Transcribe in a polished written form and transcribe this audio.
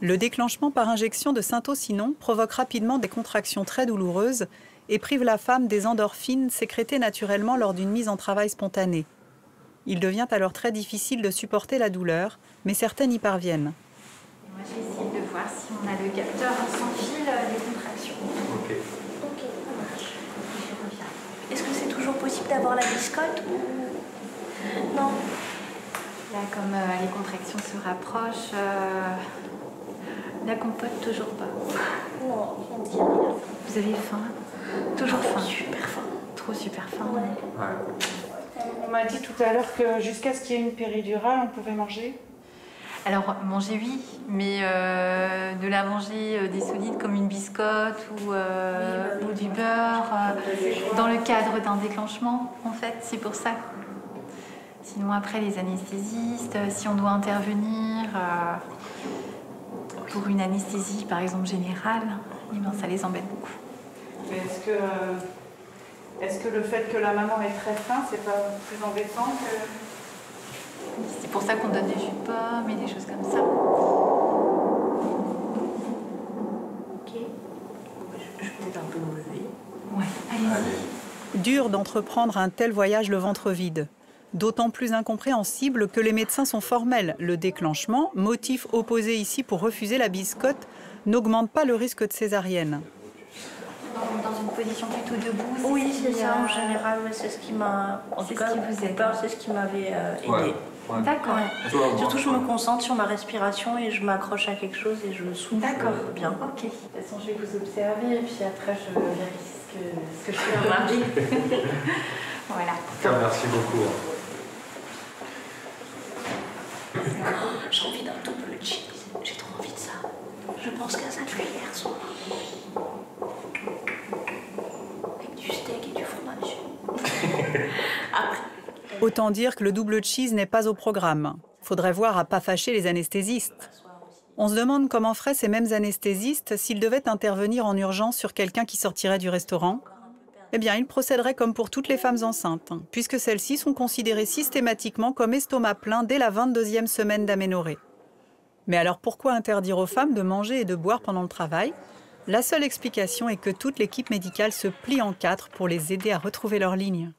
Le déclenchement par injection de syntocinon provoque rapidement des contractions très douloureuses et prive la femme des endorphines sécrétées naturellement lors d'une mise en travail spontanée. Il devient alors très difficile de supporter la douleur, mais certaines y parviennent. Moi, j'ai essayé de voir si on a le capteur sans fil des contractions. Ok. Ok, ça marche. Je reviens. Est-ce que c'est toujours possible d'avoir la biscotte ou... Non. Là, comme les contractions se rapprochent, la compote, toujours pas. Non, je ne dis rien. Vous avez faim? Toujours faim. Super faim. Trop super faim. Ouais. On m'a dit tout à l'heure que jusqu'à ce qu'il y ait une péridurale, on pouvait manger. Alors, manger, oui, mais de la manger des solides comme une biscotte ou du beurre, dans le cadre d'un déclenchement, en fait, c'est pour ça. Sinon, après, les anesthésistes, si on doit intervenir pour une anesthésie, par exemple, générale, eh ben, ça les embête beaucoup. Mais est-ce que le fait que la maman ait très faim, c'est pas plus embêtant que... C'est pour ça qu'on donne des jus de pommes et des choses comme ça. Ok. Je vais peut-être un peu me lever. Ouais, allez-y. Dur d'entreprendre un tel voyage le ventre vide. D'autant plus incompréhensible que les médecins sont formels. Le déclenchement, motif opposé ici pour refuser la biscotte, n'augmente pas le risque de césarienne. Dans une position plutôt debout. Oui, c'est ça, en général, c'est ce qui m'a... En tout cas, c'est ce qui m'avait aidé. Ouais. D'accord. Ouais. Surtout, je me concentre sur ma respiration et je m'accroche à quelque chose et je souffle bien. Ok. De toute façon, je vais vous observer et puis après, je vérifie ce que je fais à mardi. Voilà. Merci beaucoup. J'ai envie d'un double cheese. J'ai trop envie de ça. Je pense qu'à ça depuis hier soir. Avec du steak et du fromage. Après. Autant dire que le double cheese n'est pas au programme. Faudrait voir à pas fâcher les anesthésistes. On se demande comment feraient ces mêmes anesthésistes s'ils devaient intervenir en urgence sur quelqu'un qui sortirait du restaurant. Eh bien, ils procéderaient comme pour toutes les femmes enceintes, puisque celles-ci sont considérées systématiquement comme estomac plein dès la 22e semaine d'aménorrhée. Mais alors pourquoi interdire aux femmes de manger et de boire pendant le travail? La seule explication est que toute l'équipe médicale se plie en quatre pour les aider à retrouver leur ligne.